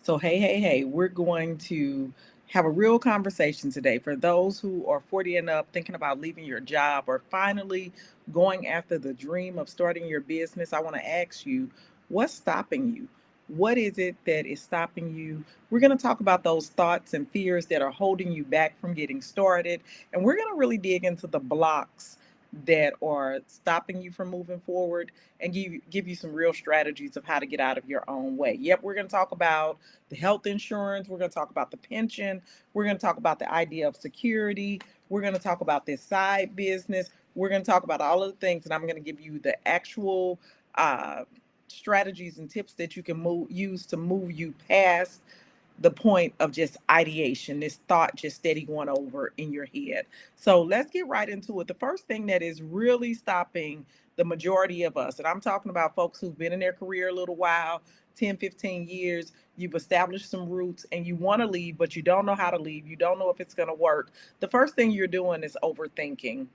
So, hey, we're going to have a real conversation today. For those who are 40 and up, thinking about leaving your job or finally going after the dream of starting your business, I want to ask you, what's stopping you? What is it that is stopping you? We're going to talk about those thoughts and fears that are holding you back from getting started. And we're going to really dig into the blocks that are stopping you from moving forward and give you some real strategies of how to get out of your own way. Yep, we're going to talk about the health insurance. We're going to talk about the pension. We're going to talk about the idea of security. We're going to talk about this side business. We're going to talk about all of the things, and I'm going to give you the actual uh, strategies and tips that you can use to move you past the point of just ideation, this thought just steady going over in your head. So let's get right into it. The first thing that is really stopping the majority of us, and I'm talking about folks who've been in their career a little while, 10, 15 years, you've established some roots and you want to leave, but you don't know how to leave. You don't know if it's going to work. The first thing you're doing is overthinking.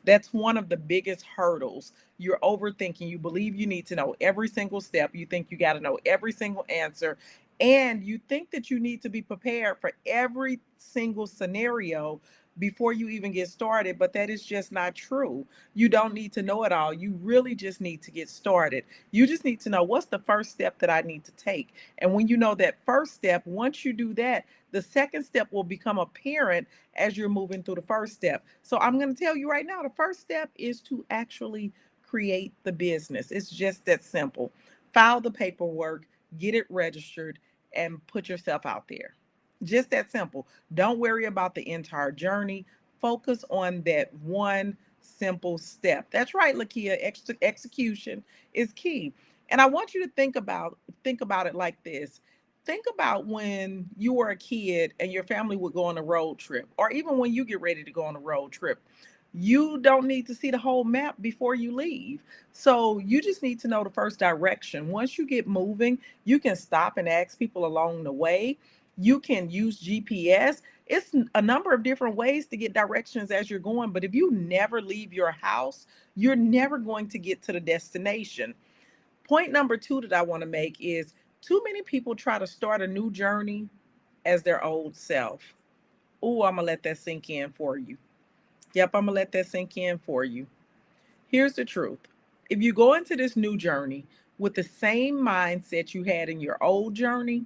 That's one of the biggest hurdles. You're overthinking. You believe you need to know every single step. You think you got to know every single answer. And you think that you need to be prepared for every single scenario before you even get started, but that is just not true. You don't need to know it all. You really just need to get started. You just need to know what's the first step that I need to take. And when you know that first step, once you do that, the second step will become apparent as you're moving through the first step. So I'm going to tell you right now, the first step is to actually create the business. It's just that simple. File the paperwork, get it registered, and put yourself out there. Just that simple. Don't worry about the entire journey. Focus on that one simple step. That's right, Lakia. Execution is key. And I want you to think about it like this. Think about when you were a kid and your family would go on a road trip, or even when you get ready to go on a road trip. You don't need to see the whole map before you leave. So you just need to know the first direction. Once you get moving, you can stop and ask people along the way. You can use GPS. It's a number of different ways to get directions as you're going. But if you never leave your house, you're never going to get to the destination. Point number two that I want to make is too many people try to start a new journey as their old self. Oh, I'm going to let that sink in for you. Yep, I'm going to let that sink in for you. Here's the truth. If you go into this new journey with the same mindset you had in your old journey,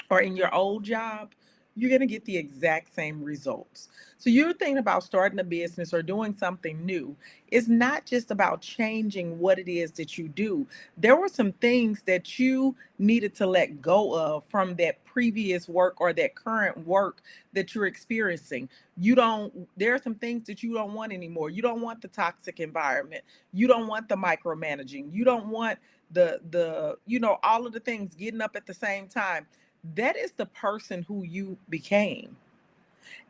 or in your old job, you're going to get the exact same results. So you're thinking about starting a business or doing something new. It's not just about changing what it is that you do. There were some things that you needed to let go of from that previous work or that current work that you're experiencing. There are some things that you don't want anymore. You don't want the toxic environment. You don't want the micromanaging. You don't want all of the things getting up at the same time. That is the person who you became.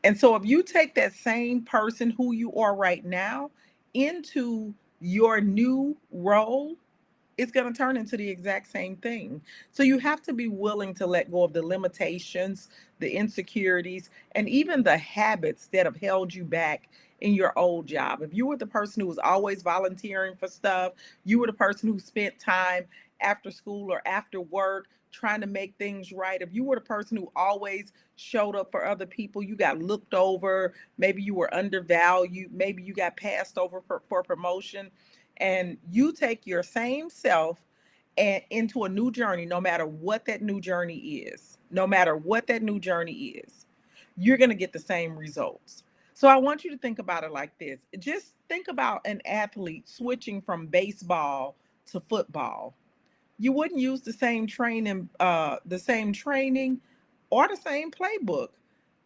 And so if you take that same person who you are right now into your new role, it's going to turn into the exact same thing. So you have to be willing to let go of the limitations, the insecurities, and even the habits that have held you back in your old job. If you were the person who was always volunteering for stuff, you were the person who spent time after school or after work trying to make things right. If you were the person who always showed up for other people, you got looked over, maybe you were undervalued, maybe you got passed over for promotion, and you take your same self and into a new journey, no matter what that new journey is, no matter what that new journey is, you're going to get the same results. So I want you to think about it like this. Just think about an athlete switching from baseball to football. You wouldn't use the same training or the same playbook.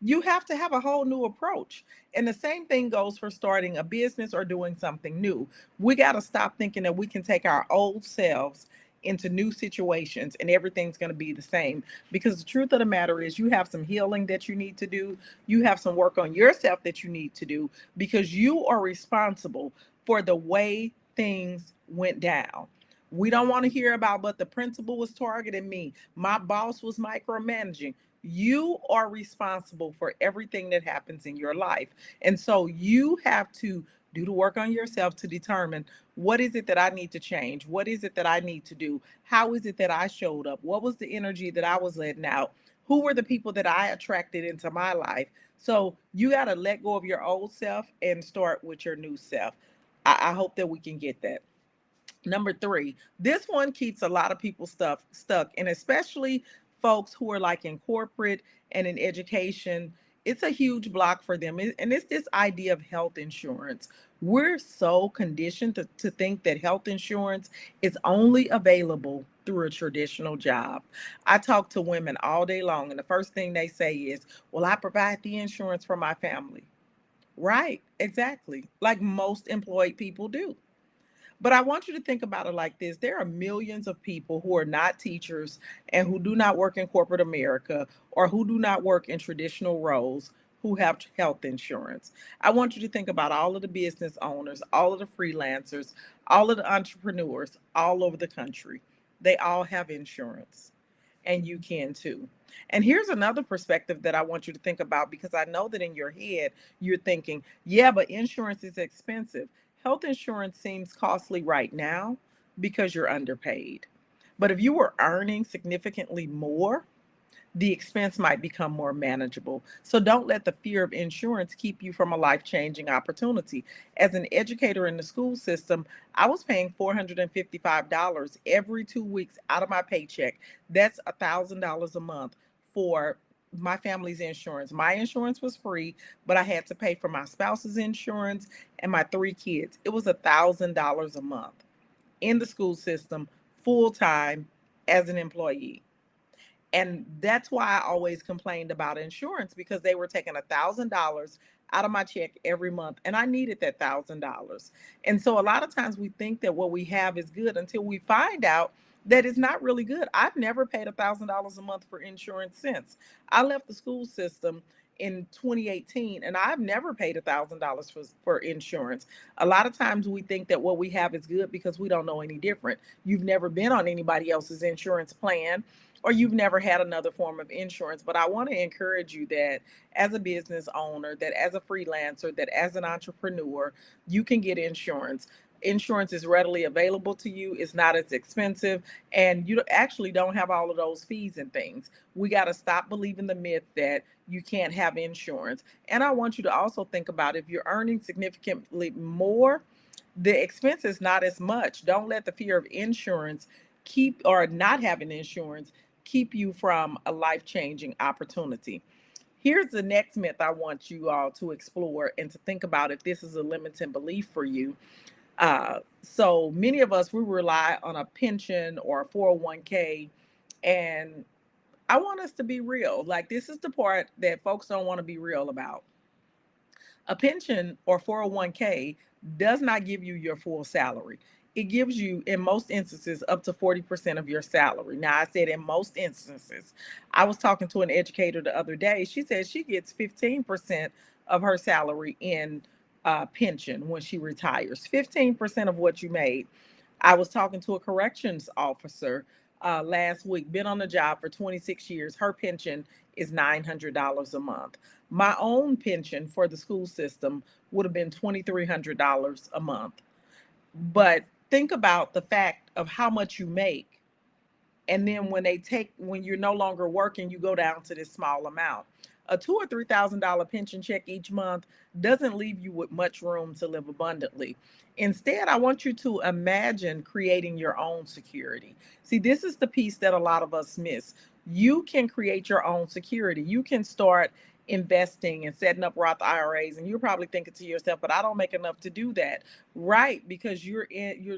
You have to have a whole new approach. And the same thing goes for starting a business or doing something new. We got to stop thinking that we can take our old selves into new situations and everything's going to be the same. Because the truth of the matter is, you have some healing that you need to do. You have some work on yourself that you need to do because you are responsible for the way things went down. We don't want to hear about, but the principal was targeting me. My boss was micromanaging. You are responsible for everything that happens in your life. And so you have to Do the work on yourself to determine what is it that I need to change? What is it that I need to do? How is it that I showed up? What was the energy that I was letting out? Who were the people that I attracted into my life? So you got to let go of your old self and start with your new self. I hope that we can get that. Number three, this one keeps a lot of people stuck, and especially folks who are like in corporate and in education. It's a huge block for them. And it's this idea of health insurance. We're so conditioned to think that health insurance is only available through a traditional job. I talk to women all day long, and the first thing they say is, well, I provide the insurance for my family. Right, exactly. Like most employed people do. But I want you to think about it like this. There are millions of people who are not teachers and who do not work in corporate America or who do not work in traditional roles who have health insurance. I want you to think about all of the business owners, all of the freelancers, all of the entrepreneurs all over the country. They all have insurance, and you can too. And here's another perspective that I want you to think about, because I know that in your head you're thinking, yeah, but insurance is expensive. Health insurance seems costly right now because you're underpaid. But if you were earning significantly more, the expense might become more manageable. So don't let the fear of insurance keep you from a life changing opportunity. As an educator in the school system, I was paying $455 every 2 weeks out of my paycheck. That's $1,000 a month for my family's insurance. My insurance was free, but I had to pay for my spouse's insurance and my three kids. It was $1,000 a month in the school system, full time as an employee. And that's why I always complained about insurance, because they were taking $1,000 out of my check every month, and I needed that $1,000. And so a lot of times we think that what we have is good until we find out that it's not really good. I've never paid $1,000 a month for insurance since I left the school system in 2018, and I've never paid $1,000 for insurance. A lot of times we think that what we have is good because we don't know any different. You've never been on anybody else's insurance plan, or you've never had another form of insurance. But I want to encourage you that as a business owner, that as a freelancer, that as an entrepreneur, you can get insurance. Insurance is readily available to you. It's not as expensive, and you actually don't have all of those fees and things. We got to stop believing the myth that you can't have insurance. And I want you to also think about, if you're earning significantly more, the expense is not as much. Don't let the fear of insurance keep, or not having insurance, keep you from a life changing opportunity. Here's the next myth I want you all to explore and to think about if this is a limiting belief for you. So many of us, we rely on a pension or a 401k. And I want us to be real. Like, this is the part that folks don't want to be real about. A pension or 401k does not give you your full salary. It gives you, in most instances, up to 40% of your salary. Now, I said in most instances. I was talking to an educator the other day. She said she gets 15% of her salary in pension when she retires, 15% of what you made. I was talking to a corrections officer last week, been on the job for 26 years. Her pension is $900 a month. My own pension for the school system would have been $2,300 a month. But think about the fact of how much you make, and then when you're no longer working, you go down to this small amount. A $2,000 or $3,000 pension check each month doesn't leave you with much room to live abundantly. Instead, I want you to imagine creating your own security. See, this is the piece that a lot of us miss. You can create your own security. You can start investing and setting up Roth IRAs, and you're probably thinking to yourself, but I don't make enough to do that. Right, because you're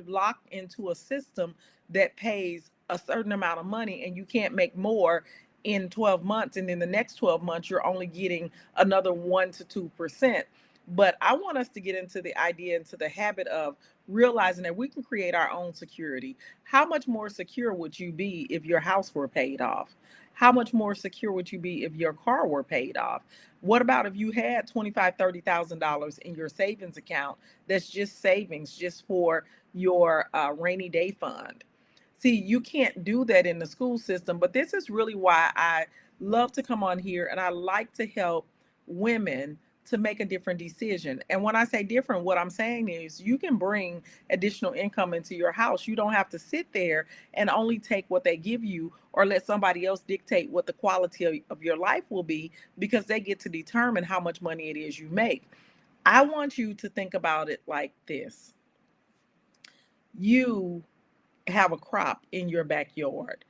locked into a system that pays a certain amount of money, and you can't make more in 12 months, and then the next 12 months you're only getting another 1 to 2%. But I want us to get into the idea, into the habit of realizing that we can create our own security. How much more secure would you be if your house were paid off? How much more secure would you be if your car were paid off? What about if you had $25,000, $30,000 in your savings account that's just savings, just for your rainy day fund? See, you can't do that in the school system, but this is really why I love to come on here, and I like to help women to make a different decision. And when I say different, what I'm saying is you can bring additional income into your house. You don't have to sit there and only take what they give you or let somebody else dictate what the quality of your life will be because they get to determine how much money it is you make. I want you to think about it like this. You have a crop in your backyard.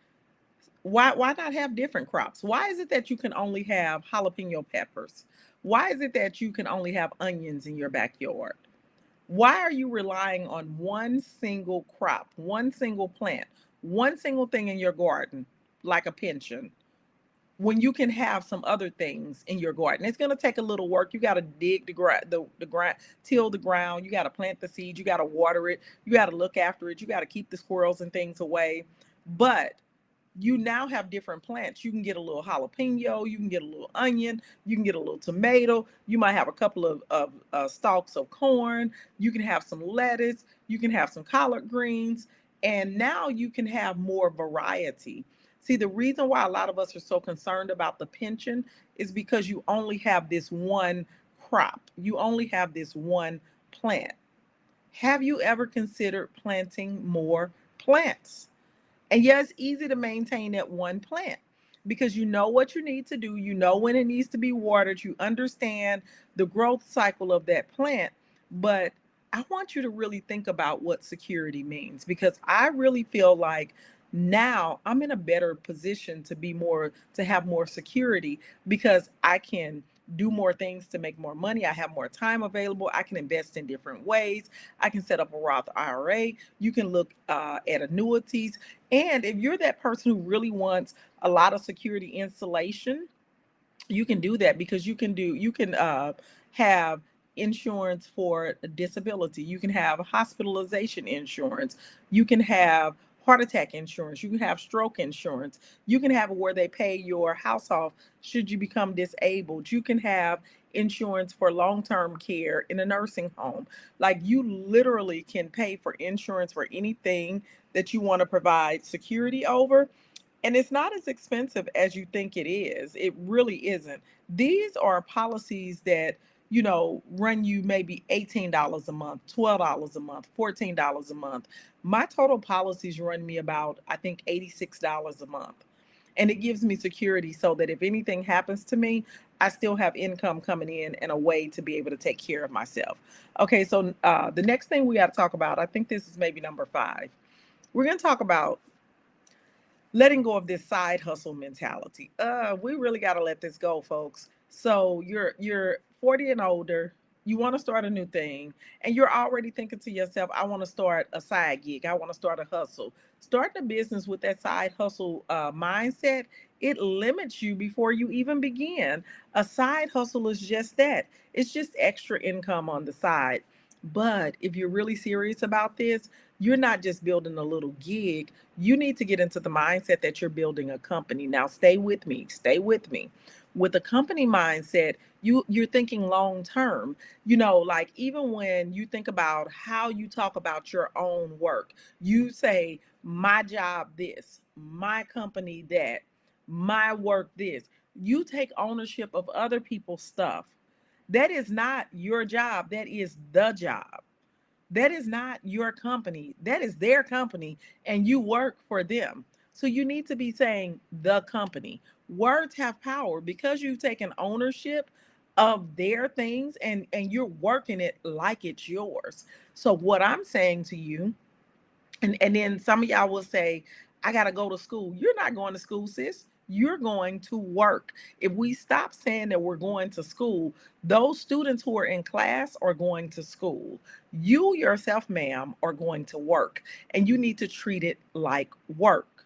Why not have different crops? Why is it that you can only have jalapeno peppers? Why is it that you can only have onions in your backyard? Why are you relying on one single crop, one single plant, one single thing in your garden, like a pension, when you can have some other things in your garden? It's going to take a little work. You got to dig the ground, till the ground. You got to plant the seeds. You got to water it. You got to look after it. You got to keep the squirrels and things away. But you now have different plants. You can get a little jalapeno, you can get a little onion, you can get a little tomato, you might have a couple of stalks of corn, you can have some lettuce, you can have some collard greens, and now you can have more variety. See, the reason why a lot of us are so concerned about the pension is because you only have this one crop, you only have this one plant. Have you ever considered planting more plants? And yeah, it's easy to maintain that one plant because you know what you need to do. You know when it needs to be watered. You understand the growth cycle of that plant. But I want you to really think about what security means because I really feel like now I'm in a better position to be more, to have more security because I can do more things to make more money. I have more time available. I can invest in different ways. I can set up a Roth IRA. You can look at annuities. And if you're that person who really wants a lot of security insulation, you can do that because you can have insurance for disability. You can have hospitalization insurance. You can have heart attack insurance. You can have stroke insurance. You can have where they pay your house off should you become disabled. You can have insurance for long-term care in a nursing home. Like you literally can pay for insurance for anything that you want to provide security over, and it's not as expensive as you think it is. It really isn't. These are policies that, run you maybe $18 a month, $12 a month, $14 a month. My total policies run me about, I think, $86 a month. And it gives me security so that if anything happens to me, I still have income coming in and a way to be able to take care of myself. Okay, so the next thing we got to talk about, I think this is maybe number 5. We're going to talk about letting go of this side hustle mentality. We really got to let this go, folks. So you're 40 and older, you want to start a new thing, and you're already thinking to yourself, I want to start a side gig, I want to start a hustle. Starting a business with that side hustle mindset, it limits you before you even begin. A side hustle is just that. It's just extra income on the side. But if you're really serious about this, you're not just building a little gig. You need to get into the mindset that you're building a company. Now, stay with me. Stay with me. With a company mindset, you're thinking long term. Like even when you think about how you talk about your own work, you say, my job this, my company that, my work this. You take ownership of other people's stuff. That is not your job. That is the job. That is not your company. That is their company, and you work for them. So you need to be saying the company. Words have power because you've taken ownership of their things and you're working it like it's yours. So what I'm saying to you, and then some of y'all will say, I got to go to school. You're not going to school, sis. You're going to work. If we stop saying that we're going to school, those students who are in class are going to school. You yourself, ma'am, are going to work, and you need to treat it like work.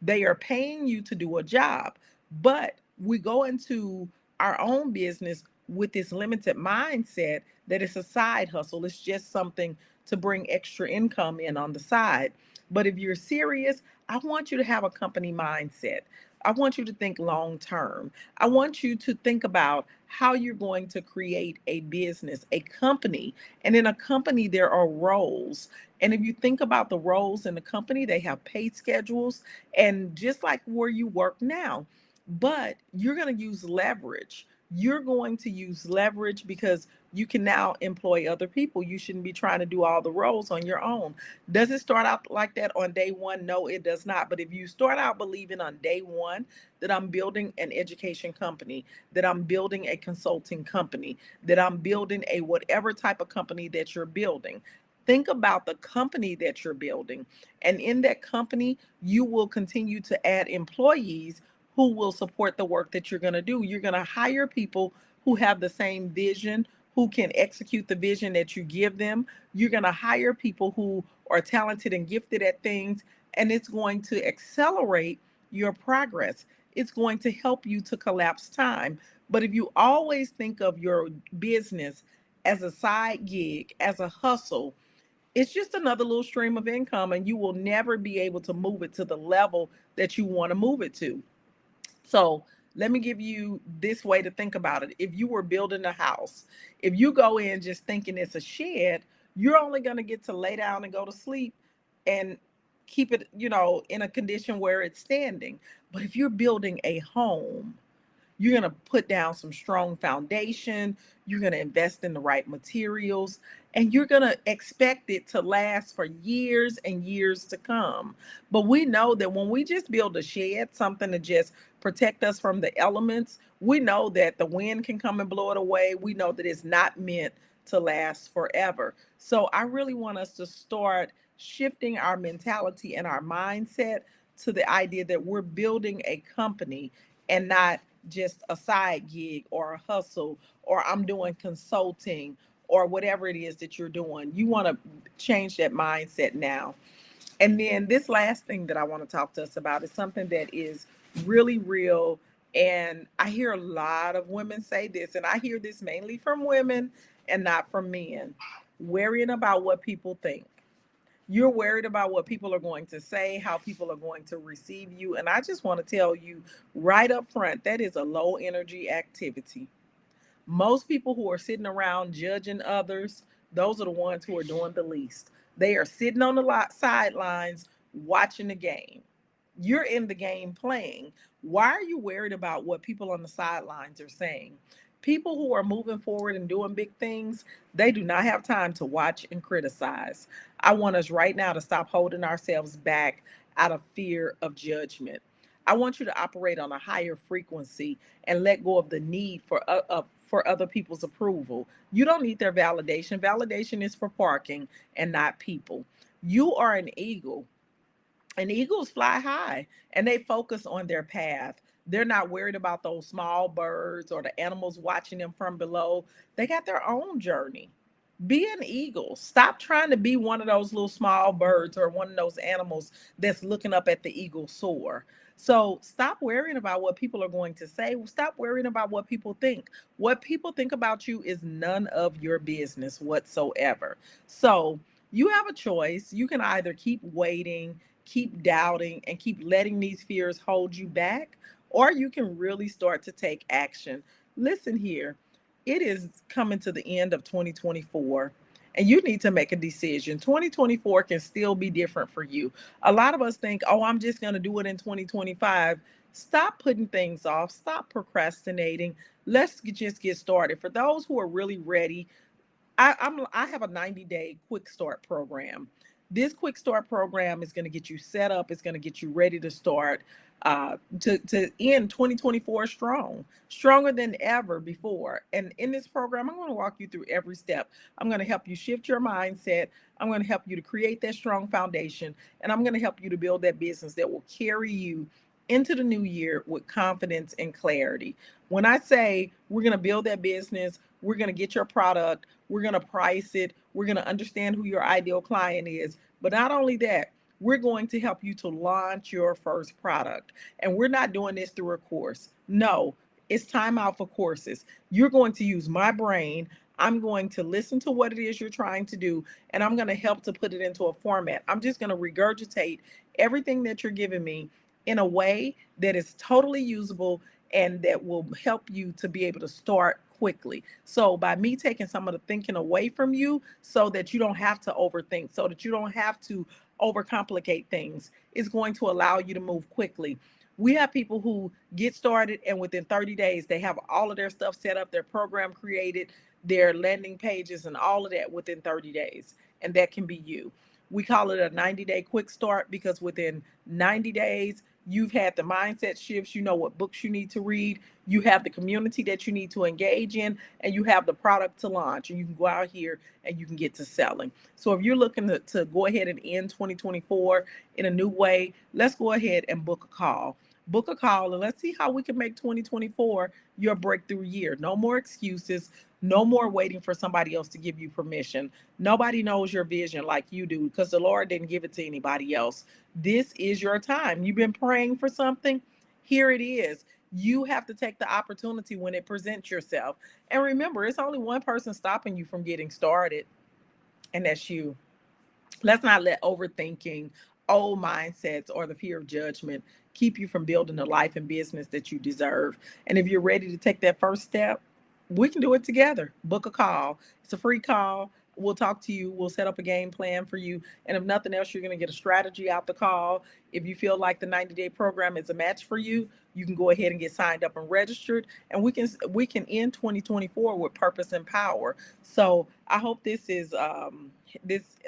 They are paying you to do a job, but we go into our own business with this limited mindset that it's a side hustle. It's just something to bring extra income in on the side. But if you're serious, I want you to have a company mindset. I want you to think long term. I want you to think about how you're going to create a business, a company. And in a company, there are roles. And if you think about the roles in the company, they have pay schedules, and just like where you work now, but you're going to use leverage. You're going to use leverage because you can now employ other people. You shouldn't be trying to do all the roles on your own. Does it start out like that on day one? No, it does not. But if you start out believing on day one that I'm building an education company, that I'm building a consulting company, that I'm building a whatever type of company that you're building, think about the company that you're building. And in that company, you will continue to add employees who will support the work that you're going to do. You're going to hire people who have the same vision, who can execute the vision that you give them. You're going to hire people who are talented and gifted at things, and it's going to accelerate your progress. It's going to help you to collapse time. But if you always think of your business as a side gig, as a hustle, it's just another little stream of income, and you will never be able to move it to the level that you want to move it to. So let me give you this way to think about it. If you were building a house, if you go in just thinking it's a shed, you're only going to get to lay down and go to sleep and keep it, in a condition where it's standing. But if you're building a home, you're going to put down some strong foundation. You're going to invest in the right materials, and you're going to expect it to last for years and years to come. But we know that when we just build a shed, something to just protect us from the elements, we know that the wind can come and blow it away. We know that it's not meant to last forever. So I really want us to start shifting our mentality and our mindset to the idea that we're building a company and not just a side gig or a hustle, or I'm doing consulting or whatever it is that you're doing. You want to change that mindset now. And then this last thing that I want to talk to us about is something that is really real. And I hear a lot of women say this, and I hear this mainly from women and not from men, worrying about what people think. You're worried about what people are going to say, how people are going to receive you. And I just want to tell you right up front, that is a low energy activity. Most people who are sitting around judging others, those are the ones who are doing the least. They are sitting on the sidelines watching the game. You're in the game playing. Why are you worried about what people on the sidelines are saying? People who are moving forward and doing big things, they do not have time to watch and criticize. I want us right now to stop holding ourselves back out of fear of judgment. I want you to operate on a higher frequency and let go of the need for other people's approval. You don't need their validation. Validation is for parking and not people. You are an eagle, and eagles fly high and they focus on their path. They're not worried about those small birds or the animals watching them from below. They got their own journey. Be an eagle. Stop trying to be one of those little small birds or one of those animals that's looking up at the eagle soar. So stop worrying about what people are going to say. Stop worrying about what people think. What people think about you is none of your business whatsoever. So you have a choice. You can either keep waiting, keep doubting, and keep letting these fears hold you back, or you can really start to take action. Listen here, it is coming to the end of 2024, and you need to make a decision. 2024 can still be different for you. A lot of us think, oh, I'm just going to do it in 2025. Stop putting things off, stop procrastinating. Let's just get started. For those who are really ready, I have a 90-day quick start program. This quick start program is going to get you set up. It's going to get you ready to start to end 2024 strong, stronger than ever before. And in this program, I'm going to walk you through every step. I'm going to help you shift your mindset. I'm going to help you to create that strong foundation, and I'm going to help you to build that business that will carry you into the new year with confidence and clarity. When I say we're going to build that business, we're going to get your product, we're going to price it, we're going to understand who your ideal client is. But not only that, we're going to help you to launch your first product. And we're not doing this through a course. No, it's time out for courses. You're going to use my brain. I'm going to listen to what it is you're trying to do, and I'm going to help to put it into a format. I'm just going to regurgitate everything that you're giving me in a way that is totally usable and that will help you to be able to start quickly. So by me taking some of the thinking away from you so that you don't have to overthink, so that you don't have to overcomplicate things, is going to allow you to move quickly. We have people who get started and within 30 days, they have all of their stuff set up, their program created, their landing pages, and all of that within 30 days. And that can be you. We call it a 90-day quick start because within 90 days, you've had the mindset shifts, you know what books you need to read, you have the community that you need to engage in, and you have the product to launch. And you can go out here and you can get to selling. So if you're looking to go ahead and end 2024 in a new way, let's go ahead and book a call. Book a call and let's see how we can make 2024 your breakthrough year. No more excuses. No more waiting for somebody else to give you permission. Nobody knows your vision like you do because the Lord didn't give it to anybody else. This is your time. You've been praying for something. Here it is. You have to take the opportunity when it presents yourself. And remember, it's only one person stopping you from getting started, and that's you. Let's not let overthinking, old mindsets, or the fear of judgment keep you from building the life and business that you deserve. And if you're ready to take that first step, we can do it together. Book a call. It's a free call. We'll talk to you. We'll set up a game plan for you. And if nothing else, you're going to get a strategy out the call. If you feel like the 90-day program is a match for you, you can go ahead and get signed up and registered. And we can end 2024 with purpose and power. So I hope this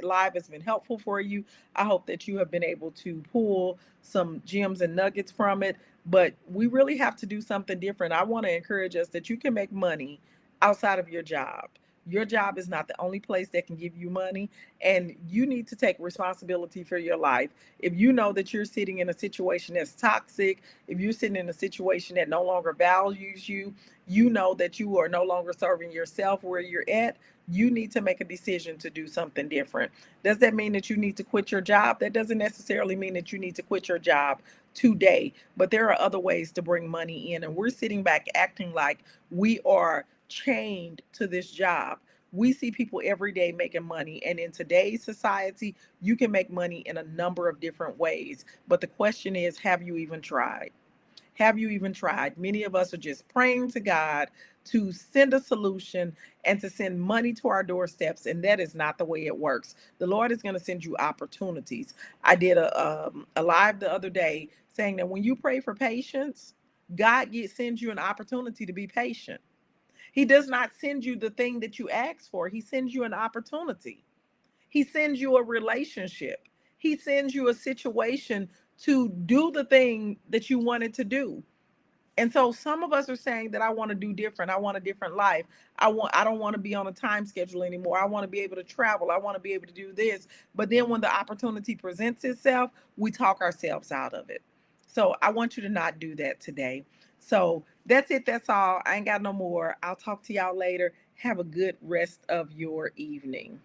live has been helpful for you. I hope that you have been able to pull some gems and nuggets from it. But we really have to do something different. I want to encourage us that you can make money outside of your job. Your job is not the only place that can give you money, and you need to take responsibility for your life. If you know that you're sitting in a situation that's toxic, if you're sitting in a situation that no longer values you, you know that you are no longer serving yourself where you're at, you need to make a decision to do something different. Does that mean that you need to quit your job? That doesn't necessarily mean that you need to quit your job today, but there are other ways to bring money in. And we're sitting back acting like we are chained to this job. We see people every day making money. And in today's society, you can make money in a number of different ways. But the question is, have you even tried? Have you even tried? Many of us are just praying to God to send a solution and to send money to our doorsteps, and that is not the way it works. The Lord is going to send you opportunities. I did a live the other day saying that when you pray for patience, sends you an opportunity to be patient. He does not send you the thing that you ask for. He sends you an opportunity. He sends you a relationship. He sends you a situation to do the thing that you wanted to do. And so some of us are saying that I want to do different. I want a different life. I don't want to be on a time schedule anymore. I want to be able to travel. I want to be able to do this. But then when the opportunity presents itself, we talk ourselves out of it. So I want you to not do that today. So that's it. That's all. I ain't got no more. I'll talk to y'all later. Have a good rest of your evening.